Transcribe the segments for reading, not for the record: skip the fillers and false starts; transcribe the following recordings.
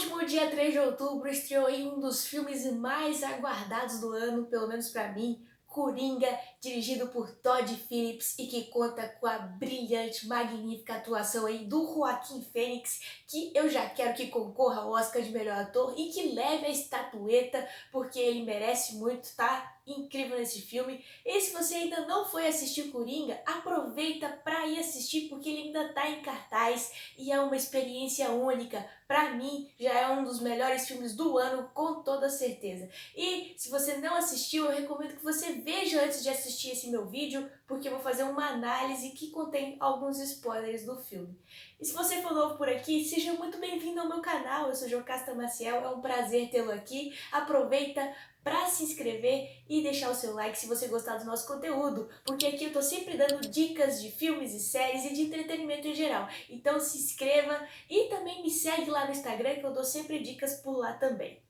último dia 3 de outubro estreou aí um dos filmes mais aguardados do ano, pelo menos pra mim, Coringa, dirigido por Todd Phillips e que conta com a brilhante, magnífica atuação aí do Joaquin Phoenix, que eu já quero que concorra ao Oscar de melhor ator e que leve a estatueta, porque ele merece muito, tá incrível nesse filme. E se você ainda não foi assistir Coringa, aproveita pra ir assistir, porque ele ainda tá em cartaz e é uma experiência única. Pra mim, já é um dos melhores filmes do ano, com toda certeza. E se você não assistiu, eu recomendo que você veja antes de assistir esse meu vídeo, porque eu vou fazer uma análise que contém alguns spoilers do filme. E se você for novo por aqui, seja muito bem-vindo ao meu canal. Eu sou Jocasta Maciel, é um prazer tê-lo aqui. Aproveita para se inscrever e deixar o seu like se você gostar do nosso conteúdo, porque aqui eu tô sempre dando dicas de filmes e séries e de entretenimento em geral. Então se inscreva e também me segue lá no Instagram, que eu dou sempre dicas por lá também.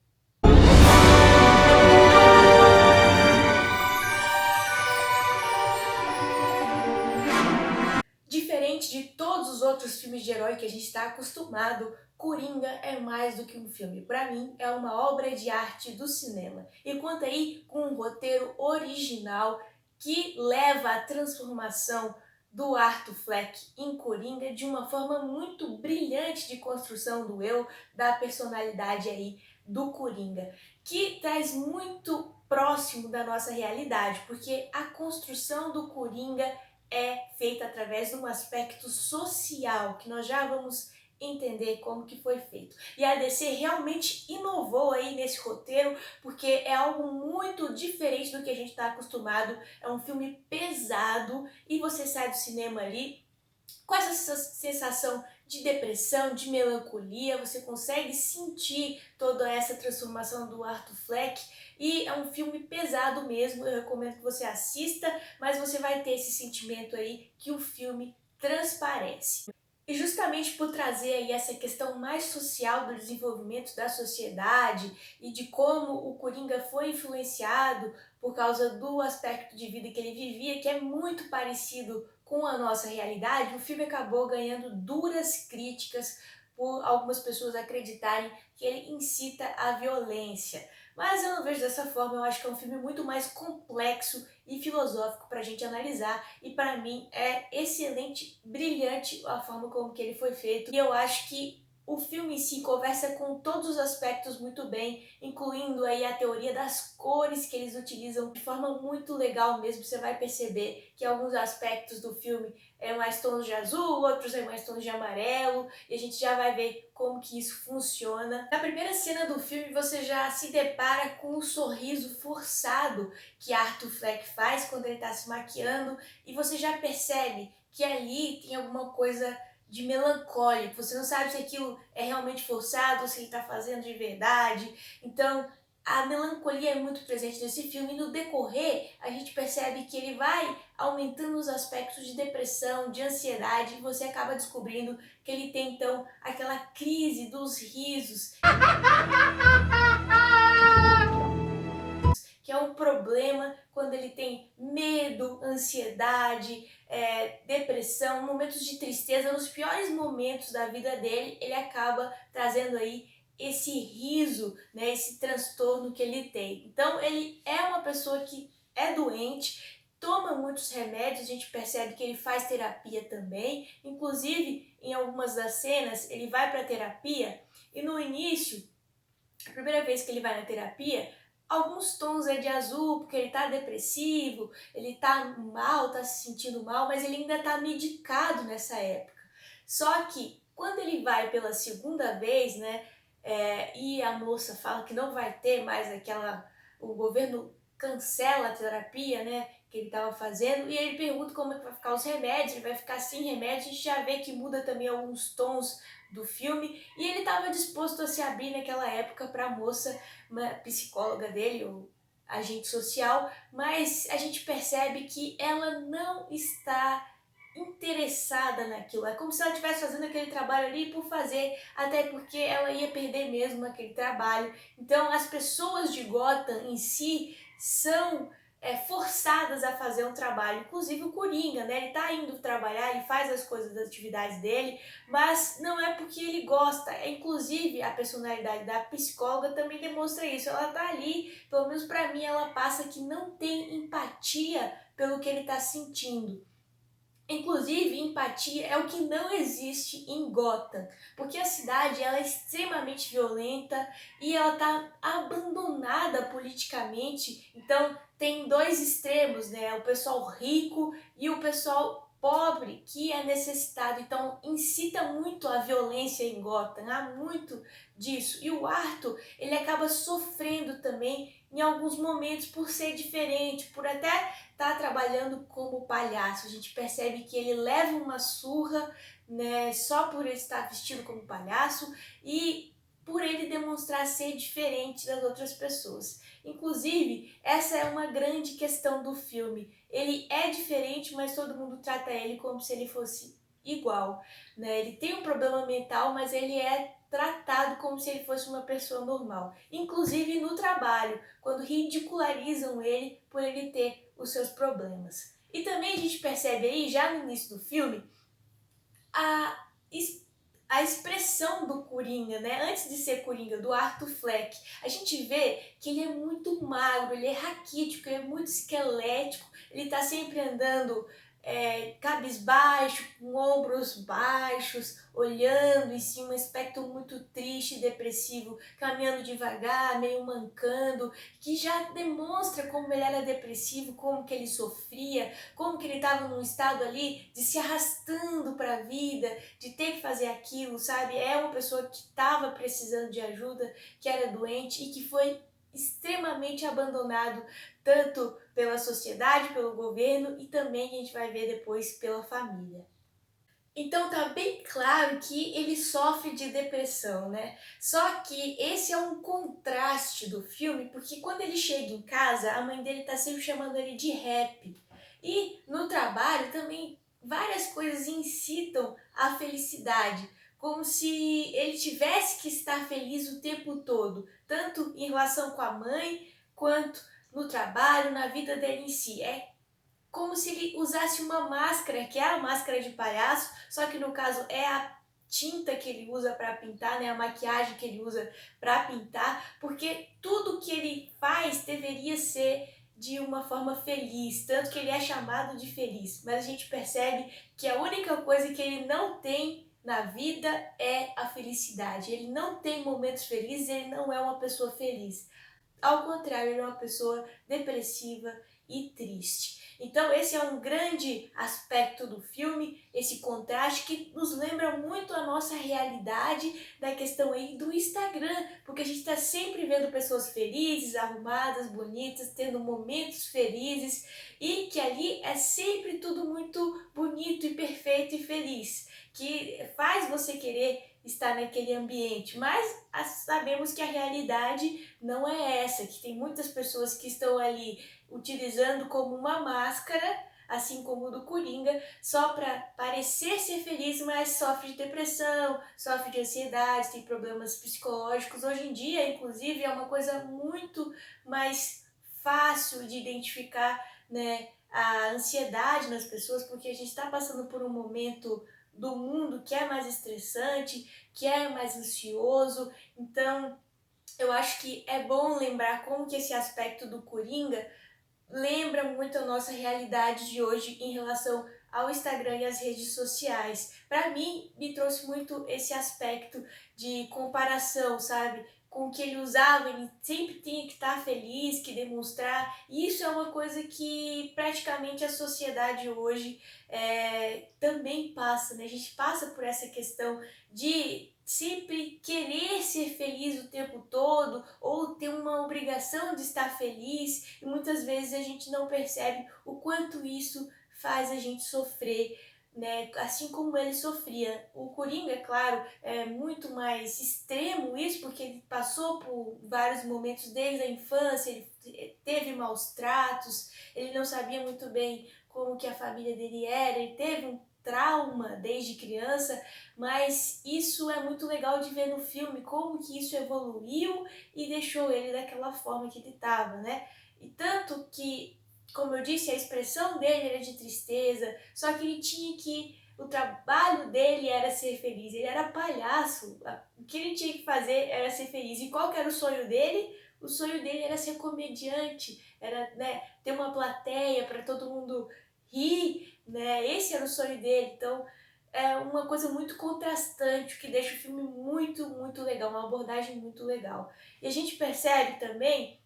Diferente de todos os outros filmes de herói que a gente está acostumado, Coringa é mais do que um filme. Para mim, é uma obra de arte do cinema. E conta aí com um roteiro original que leva à transformação do Arthur Fleck em Coringa de uma forma muito brilhante de construção do eu, da personalidade aí do Coringa, que traz muito próximo da nossa realidade, porque a construção do Coringa é feita através de um aspecto social, que nós já vamos entender como que foi feito. E a DC realmente inovou aí nesse roteiro, porque é algo muito diferente do que a gente está acostumado. É um filme pesado e você sai do cinema ali com essa sensação de depressão, de melancolia, você consegue sentir toda essa transformação do Arthur Fleck e é um filme pesado mesmo, eu recomendo que você assista, mas você vai ter esse sentimento aí que o filme transparece. E justamente por trazer aí essa questão mais social do desenvolvimento da sociedade e de como o Coringa foi influenciado por causa do aspecto de vida que ele vivia, que é muito parecido com a nossa realidade, o filme acabou ganhando duras críticas por algumas pessoas acreditarem que ele incita a violência. Mas eu não vejo dessa forma, eu acho que é um filme muito mais complexo e filosófico para a gente analisar, e para mim é excelente, brilhante a forma como que ele foi feito, e eu acho que o filme em si conversa com todos os aspectos muito bem, incluindo aí a teoria das cores que eles utilizam de forma muito legal mesmo. Você vai perceber que alguns aspectos do filme é mais tons de azul, outros é mais tons de amarelo, e a gente já vai ver como que isso funciona. Na primeira cena do filme você já se depara com o sorriso forçado que Arthur Fleck faz quando ele está se maquiando, e você já percebe que ali tem alguma coisa de melancólico, você não sabe se aquilo é realmente forçado ou se ele está fazendo de verdade. Então a melancolia é muito presente nesse filme, e no decorrer a gente percebe que ele vai aumentando os aspectos de depressão, de ansiedade, e você acaba descobrindo que ele tem então aquela crise dos risos, que é um problema quando ele tem medo, ansiedade, depressão, momentos de tristeza. Nos piores momentos da vida dele, ele acaba trazendo aí esse riso, né, esse transtorno que ele tem. Então ele é uma pessoa que é doente, toma muitos remédios, a gente percebe que ele faz terapia também, inclusive em algumas das cenas ele vai para terapia e no início, a primeira vez que ele vai na terapia, alguns tons é de azul, porque ele tá depressivo, ele tá mal, tá se sentindo mal, mas ele ainda tá medicado nessa época. Só que quando ele vai pela segunda vez, né, e a moça fala que não vai ter mais aquela, o governo cancela a terapia, né, que ele estava fazendo, e ele pergunta como é que vai ficar os remédios, ele vai ficar sem remédio. A gente já vê que muda também alguns tons do filme, e ele estava disposto a se abrir naquela época para a moça, uma psicóloga dele, ou agente social, mas a gente percebe que ela não está interessada naquilo. É como se ela estivesse fazendo aquele trabalho ali por fazer, até porque ela ia perder mesmo aquele trabalho. Então as pessoas de Gotham em si são forçadas a fazer um trabalho. Inclusive o Coringa, né? Ele tá indo trabalhar, ele faz as coisas das atividades dele, mas não é porque ele gosta. Inclusive a personalidade da psicóloga também demonstra isso. Ela tá ali, pelo menos pra mim, ela passa que não tem empatia pelo que ele tá sentindo. Inclusive, empatia é o que não existe em Gotham, porque a cidade ela é extremamente violenta e ela está abandonada politicamente. Então, tem dois extremos, né? O pessoal rico e o pessoal pobre que é necessitado. Então, incita muito a violência em Gotham, há muito disso. E o Arthur, ele acaba sofrendo também em alguns momentos por ser diferente, por até tá trabalhando como palhaço. A gente percebe que ele leva uma surra, né, só por ele estar vestido como palhaço e por ele demonstrar ser diferente das outras pessoas. Inclusive, essa é uma grande questão do filme. Ele é diferente, mas todo mundo trata ele como se ele fosse igual, né? Ele tem um problema mental, mas ele é tratado como se ele fosse uma pessoa normal. Inclusive no trabalho, quando ridicularizam ele por ele ter os seus problemas. E também a gente percebe aí, já no início do filme, a, a expressão do Coringa, né? Antes de ser Coringa, do Arthur Fleck, a gente vê que ele é muito magro, ele é raquítico, ele é muito esquelético, ele tá sempre andando cabisbaixo, com ombros baixos, olhando em si, um aspecto muito triste e depressivo, caminhando devagar, meio mancando, que já demonstra como ele era depressivo, como que ele sofria, como que ele estava num estado ali de se arrastando para a vida, de ter que fazer aquilo, sabe? É uma pessoa que estava precisando de ajuda, que era doente e que foi extremamente abandonado tanto pela sociedade, pelo governo e também a gente vai ver depois pela família. Então tá bem claro que ele sofre de depressão, né? Só que esse é um contraste do filme, porque quando ele chega em casa, a mãe dele tá sempre chamando ele de rap. E no trabalho também várias coisas incitam a felicidade, como se ele tivesse que estar feliz o tempo todo, tanto em relação com a mãe, quanto no trabalho, na vida dele em si. É como se ele usasse uma máscara, que é a máscara de palhaço, só que no caso é a tinta que ele usa para pintar, né, a maquiagem que ele usa para pintar, porque tudo que ele faz deveria ser de uma forma feliz, tanto que ele é chamado de feliz, mas a gente percebe que a única coisa que ele não tem na vida é a felicidade. Ele não tem momentos felizes, ele não é uma pessoa feliz. Ao contrário, ele é uma pessoa depressiva e triste. Então esse é um grande aspecto do filme, esse contraste que nos lembra muito a nossa realidade da questão aí do Instagram, porque a gente está sempre vendo pessoas felizes, arrumadas, bonitas, tendo momentos felizes e que ali é sempre tudo muito bonito e perfeito e feliz, que faz você querer estar naquele ambiente, mas sabemos que a realidade não é essa, que tem muitas pessoas que estão ali utilizando como uma máscara, assim como o do Coringa, só para parecer ser feliz, mas sofre de depressão, sofre de ansiedade, tem problemas psicológicos. Hoje em dia, inclusive, é uma coisa muito mais fácil de identificar, né, a ansiedade nas pessoas, porque a gente está passando por um momento do mundo que é mais estressante, que é mais ansioso. Então, eu acho que é bom lembrar como que esse aspecto do Coringa lembra muito a nossa realidade de hoje em relação ao Instagram e às redes sociais. Para mim, me trouxe muito esse aspecto de comparação, sabe? Com o que ele usava, ele sempre tinha que estar feliz, que demonstrar. E isso é uma coisa que praticamente a sociedade hoje também passa, né? A gente passa por essa questão de sempre querer ser feliz o tempo todo ou ter uma obrigação de estar feliz e muitas vezes a gente não percebe o quanto isso faz a gente sofrer, né? Assim como ele sofria. O Coringa, é claro, é muito mais extremo isso, porque ele passou por vários momentos desde a infância, ele teve maus tratos, ele não sabia muito bem como que a família dele era, ele teve um trauma desde criança, mas isso é muito legal de ver no filme, como que isso evoluiu e deixou ele daquela forma que ele estava, né? E tanto que como eu disse, a expressão dele era de tristeza, só que ele tinha que o trabalho dele era ser feliz, ele era palhaço, o que ele tinha que fazer era ser feliz. E qual que era o sonho dele? O sonho dele era ser comediante, era, né, ter uma plateia para todo mundo rir, né? Esse era o sonho dele. Então é uma coisa muito contrastante, que deixa o filme muito, muito legal, uma abordagem muito legal. E a gente percebe também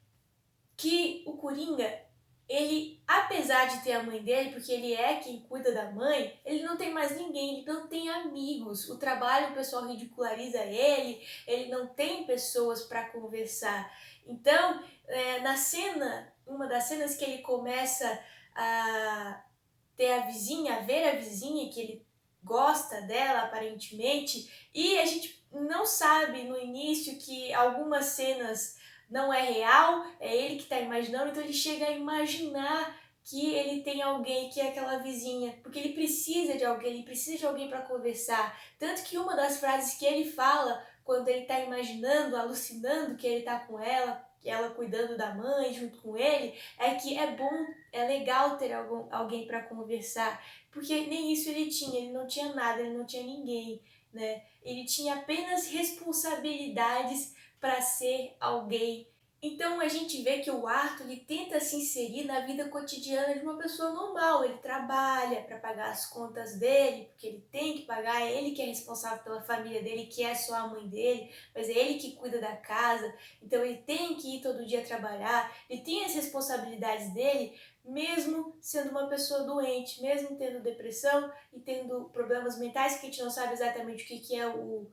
que o Coringa, ele, apesar de ter a mãe dele, porque ele é quem cuida da mãe, ele não tem mais ninguém, ele não tem amigos. O trabalho, o pessoal ridiculariza ele não tem pessoas para conversar. Então, na cena, uma das cenas que ele começa a ter a vizinha, a ver a vizinha, que ele gosta dela aparentemente, e a gente não sabe no início que algumas cenas não é real, é ele que está imaginando, então ele chega a imaginar que ele tem alguém, que é aquela vizinha, porque ele precisa de alguém, ele precisa de alguém para conversar. Tanto que uma das frases que ele fala quando ele está imaginando, alucinando que ele está com ela cuidando da mãe junto com ele, é que é bom, é legal ter alguém para conversar, porque nem isso ele não tinha nada, ele não tinha ninguém, né? Ele tinha apenas responsabilidades para ser alguém. Então a gente vê que o Arthur ele tenta se inserir na vida cotidiana de uma pessoa normal. Ele trabalha para pagar as contas dele, porque ele tem que pagar, é ele que é responsável pela família dele, que é só a mãe dele, mas é ele que cuida da casa. Então ele tem que ir todo dia trabalhar, ele tem as responsabilidades dele, mesmo sendo uma pessoa doente, mesmo tendo depressão e tendo problemas mentais, que a gente não sabe exatamente o que é o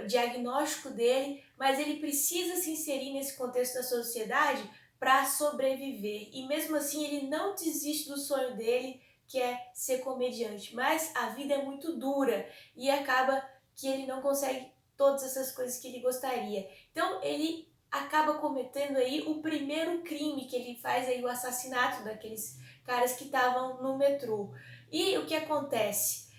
diagnóstico dele, mas ele precisa se inserir nesse contexto da sociedade para sobreviver. E mesmo assim ele não desiste do sonho dele, que é ser comediante. Mas a vida é muito dura e acaba que ele não consegue todas essas coisas que ele gostaria. Então ele acaba cometendo aí o primeiro crime que ele faz, aí o assassinato daqueles caras que estavam no metrô. E o que acontece?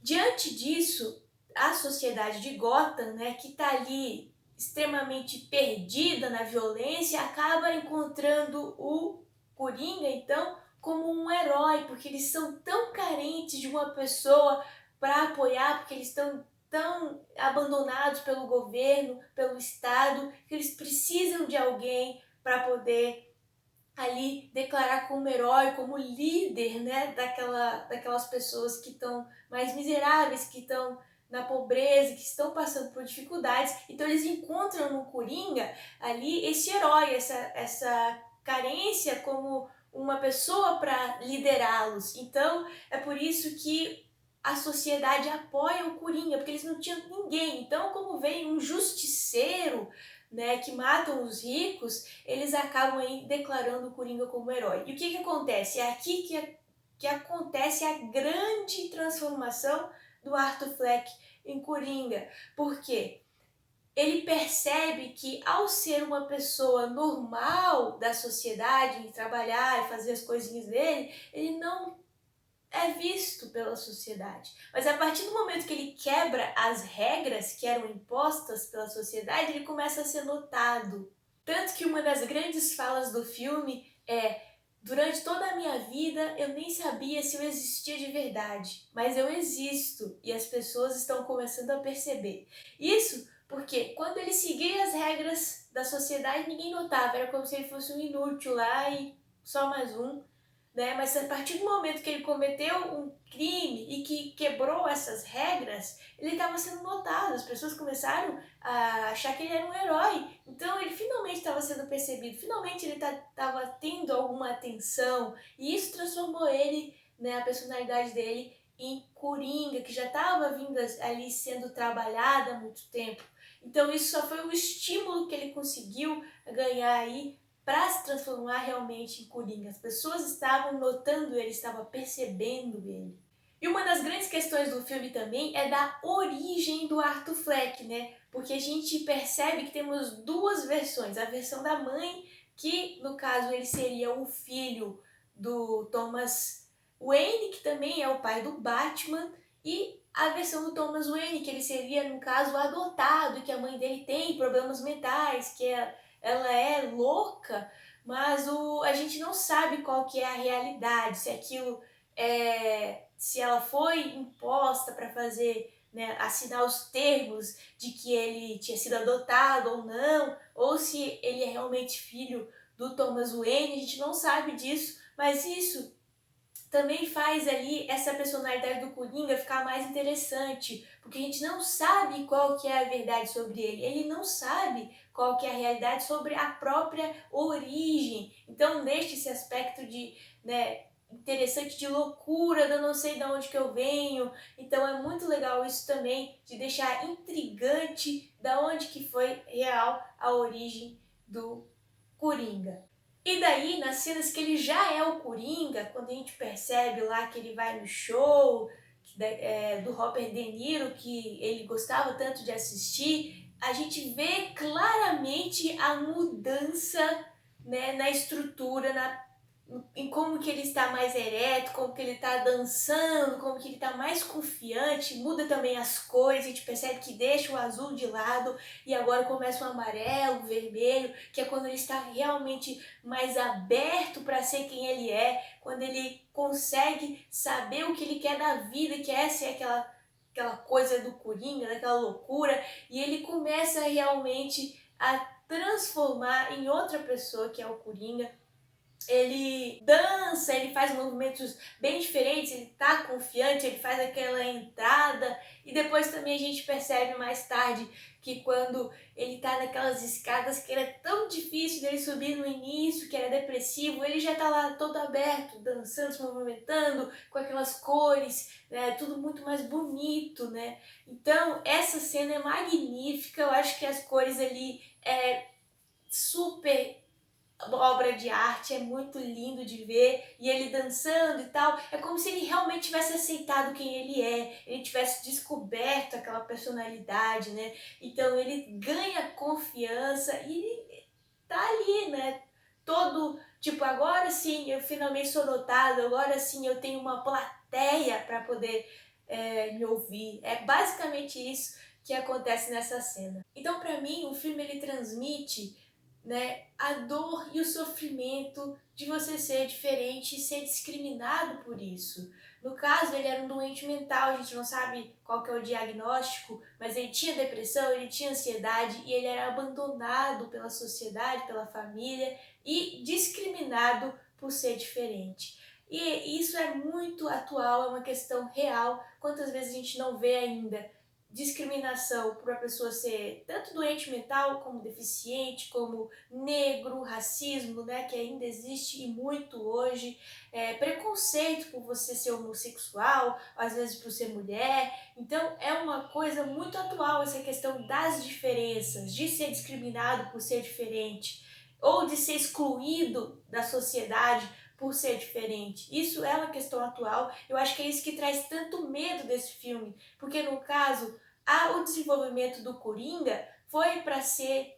Diante disso, a sociedade de Gotham, né, que está ali extremamente perdida na violência, acaba encontrando o Coringa, então, como um herói, porque eles são tão carentes de uma pessoa para apoiar, porque eles estão tão abandonados pelo governo, pelo Estado, que eles precisam de alguém para poder ali declarar como herói, como líder, né, daquelas pessoas que estão mais miseráveis, que estão na pobreza, que estão passando por dificuldades. Então eles encontram no Coringa ali esse herói, essa carência como uma pessoa para liderá-los. Então é por isso que a sociedade apoia o Coringa, porque eles não tinham ninguém. Então, como vem um justiceiro, né, que matam os ricos, eles acabam aí declarando o Coringa como herói. E o que acontece? É aqui que acontece a grande transformação do Arthur Fleck em Coringa. Por quê? Ele percebe que ao ser uma pessoa normal da sociedade, trabalhar e fazer as coisinhas dele, ele não é visto pela sociedade. Mas a partir do momento que ele quebra as regras que eram impostas pela sociedade, ele começa a ser notado. Tanto que uma das grandes falas do filme é: durante toda a minha vida eu nem sabia se eu existia de verdade, mas eu existo e as pessoas estão começando a perceber. Isso porque quando ele seguia as regras da sociedade, ninguém notava, era como se ele fosse um inútil lá e só mais um, né? Mas a partir do momento que ele cometeu um crime e que quebrou essas regras, ele estava sendo notado, as pessoas começaram a achar que ele era um herói. Então ele finalmente estava sendo percebido, finalmente ele estava tendo alguma atenção, e isso transformou ele, né, a personalidade dele, em Coringa, que já estava vindo ali sendo trabalhada há muito tempo. Então isso só foi um estímulo que ele conseguiu ganhar aí para se transformar realmente em Coringa. As pessoas estavam notando ele, estavam percebendo ele. E uma das grandes questões do filme também é da origem do Arthur Fleck, né? Porque a gente percebe que temos duas versões. A versão da mãe, que no caso ele seria o filho do Thomas Wayne, que também é o pai do Batman, e a versão do Thomas Wayne, que ele seria, no caso, adotado, que a mãe dele tem problemas mentais, ela é louca, mas a gente não sabe qual que é a realidade, se aquilo se ela foi imposta para fazer, né, assinar os termos de que ele tinha sido adotado ou não, ou se ele é realmente filho do Thomas Wayne, a gente não sabe disso, mas isso também faz ali essa personalidade do Coringa ficar mais interessante, porque a gente não sabe qual que é a verdade sobre ele não sabe qual que é a realidade sobre a própria origem. Então deixa esse aspecto de, né, interessante de loucura, de eu não sei de onde que eu venho. Então é muito legal isso também, de deixar intrigante da onde que foi real a origem do Coringa. E daí, nas cenas que ele já é o Coringa, quando a gente percebe lá que ele vai no show do Robert De Niro, que ele gostava tanto de assistir, a gente vê claramente a mudança, né, na estrutura, em como que ele está mais ereto, como que ele está dançando, como que ele está mais confiante, muda também as cores, a gente percebe que deixa o azul de lado e agora começa o amarelo, o vermelho, que é quando ele está realmente mais aberto para ser quem ele é, quando ele consegue saber o que ele quer da vida, que essa é aquela coisa do Coringa, daquela loucura, e ele começa realmente a transformar em outra pessoa que é o Coringa. Ele dança, ele faz movimentos bem diferentes, ele tá confiante, ele faz aquela entrada e depois também a gente percebe mais tarde que quando ele tá naquelas escadas que era tão difícil dele subir no início, que era depressivo, ele já tá lá todo aberto, dançando, se movimentando, com aquelas cores, né, tudo muito mais bonito, né? Então essa cena é magnífica, eu acho que as cores ali é super obra de arte, é muito lindo de ver, e ele dançando e tal, é como se ele realmente tivesse aceitado quem ele tivesse descoberto aquela personalidade, né? Então ele ganha confiança e tá ali, né? Todo, tipo, agora sim eu finalmente sou notado, agora sim eu tenho uma plateia para poder me ouvir. É basicamente isso que acontece nessa cena. Então, para mim, o filme ele transmite, né, a dor e o sofrimento de você ser diferente e ser discriminado por isso. No caso, ele era um doente mental, a gente não sabe qual que é o diagnóstico, mas ele tinha depressão, ele tinha ansiedade e ele era abandonado pela sociedade, pela família e discriminado por ser diferente. E isso é muito atual, é uma questão real. Quantas vezes a gente não vê ainda discriminação por a pessoa ser tanto doente mental, como deficiente, como negro, racismo, né, que ainda existe e muito hoje, preconceito por você ser homossexual, às vezes por ser mulher. Então é uma coisa muito atual essa questão das diferenças, de ser discriminado por ser diferente, ou de ser excluído da sociedade por ser diferente. Isso é uma questão atual. Eu acho que é isso que traz tanto medo desse filme, porque no caso o desenvolvimento do Coringa foi para ser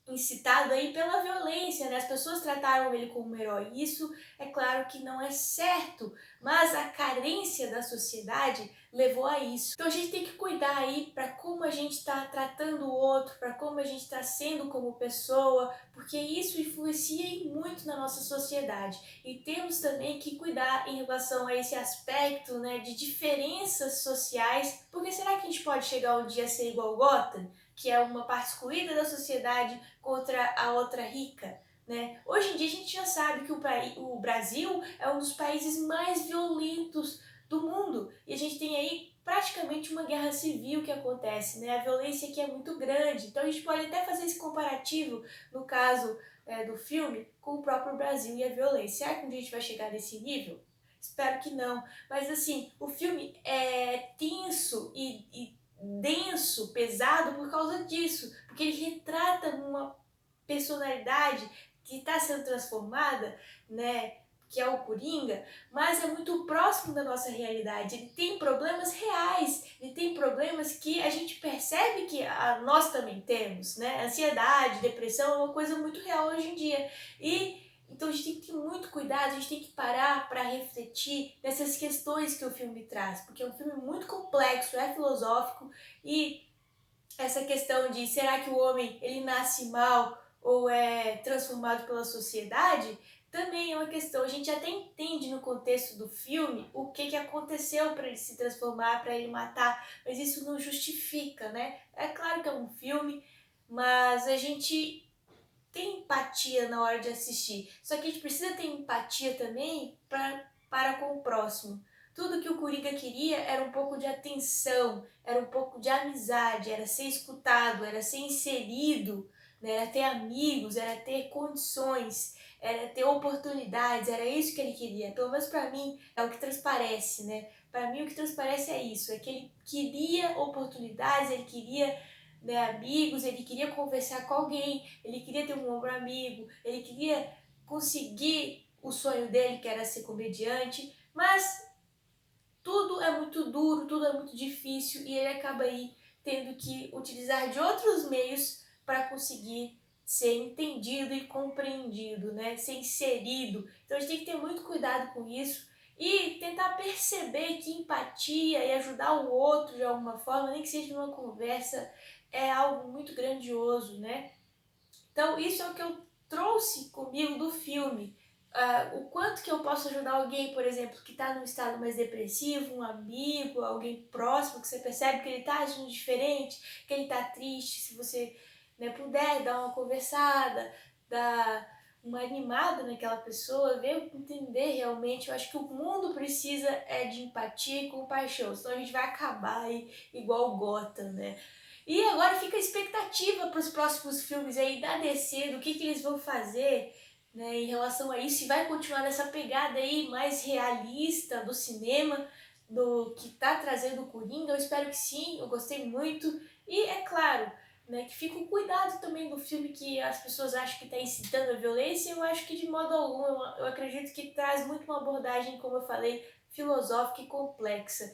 incitado aí pela violência, né? As pessoas trataram ele como um herói. Isso é claro que não é certo, mas a carência da sociedade levou a isso. Então a gente tem que cuidar aí para como a gente está tratando o outro, para como a gente está sendo como pessoa, porque isso influencia muito na nossa sociedade. E temos também que cuidar em relação a esse aspecto, né, de diferenças sociais, porque será que a gente pode chegar um dia a ser igual Gotham, que é uma parte excluída da sociedade contra a outra rica, né? Hoje em dia a gente já sabe que o Brasil é um dos países mais violentos do mundo e a gente tem aí praticamente uma guerra civil que acontece, né? A violência aqui é muito grande, então a gente pode até fazer esse comparativo no caso do filme com o próprio Brasil e a violência. Será que um dia a gente vai chegar nesse nível? Espero que não, mas assim, o filme é tenso e denso, pesado por causa disso, porque ele retrata uma personalidade que está sendo transformada, né, que é o Coringa, mas é muito próximo da nossa realidade. Ele tem problemas reais, ele tem problemas que a gente percebe que nós também temos, né? Ansiedade, depressão é uma coisa muito real hoje em dia. E então a gente tem que ter muito cuidado, a gente tem que parar para refletir nessas questões que o filme traz, porque é um filme muito complexo, é filosófico e essa questão de será que o homem ele nasce mal ou é transformado pela sociedade, também é uma questão. A gente até entende no contexto do filme o que aconteceu para ele se transformar, para ele matar, mas isso não justifica, né? É claro que é um filme, mas a gente tem empatia na hora de assistir. Só que a gente precisa ter empatia também para com o próximo. Tudo que o Coringa queria era um pouco de atenção, era um pouco de amizade, era ser escutado, era ser inserido, né? Era ter amigos, era ter condições, era ter oportunidades, era isso que ele queria. Pelo menos para mim é o que transparece, né? Para mim o que transparece é isso, é que ele queria oportunidades, ele queria, né, amigos, ele queria conversar com alguém, ele queria ter um ombro amigo, ele queria conseguir o sonho dele, que era ser comediante, mas tudo é muito duro, tudo é muito difícil e ele acaba aí tendo que utilizar de outros meios para conseguir ser entendido e compreendido, né? Ser inserido. Então a gente tem que ter muito cuidado com isso e tentar perceber que empatia e ajudar o outro de alguma forma, nem que seja numa conversa, é algo muito grandioso, né? Então isso é o que eu trouxe comigo do filme. O quanto que eu posso ajudar alguém, por exemplo, que está num estado mais depressivo, um amigo, alguém próximo, que você percebe que ele está agindo diferente, que ele está triste, se você, né, puder dar uma conversada, dar uma animada naquela pessoa, ver, entender realmente. Eu acho que o mundo precisa de empatia e compaixão, senão a gente vai acabar aí igual Gotham, né? E agora fica a expectativa para os próximos filmes aí da DC, do que eles vão fazer, né, em relação a isso, se vai continuar nessa pegada aí mais realista do cinema, do que tá trazendo o Coringa. Eu espero que sim, eu gostei muito. E é claro, né, que fica o cuidado também do filme, que as pessoas acham que está incitando a violência. Eu acho que de modo algum, eu acredito que traz muito uma abordagem, como eu falei, filosófica e complexa.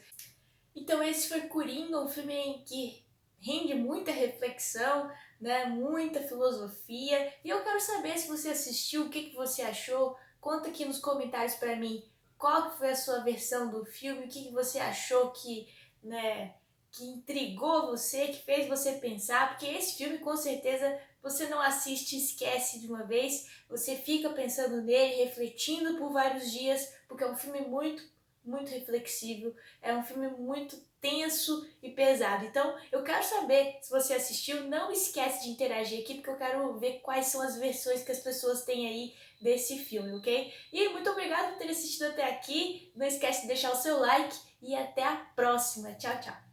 Então esse foi Coringa, um filme em que rende muita reflexão, né, muita filosofia. E eu quero saber se você assistiu, o que você achou. Conta aqui nos comentários para mim qual que foi a sua versão do filme, o que você achou que, né, que intrigou você, que fez você pensar, porque esse filme com certeza você não assiste e esquece de uma vez, você fica pensando nele, refletindo por vários dias, porque é um filme muito reflexivo, é um filme muito tenso e pesado. Então eu quero saber se você assistiu, não esquece de interagir aqui, porque eu quero ver quais são as versões que as pessoas têm aí desse filme, ok? E muito obrigada por ter assistido até aqui, não esquece de deixar o seu like e até a próxima. Tchau, tchau!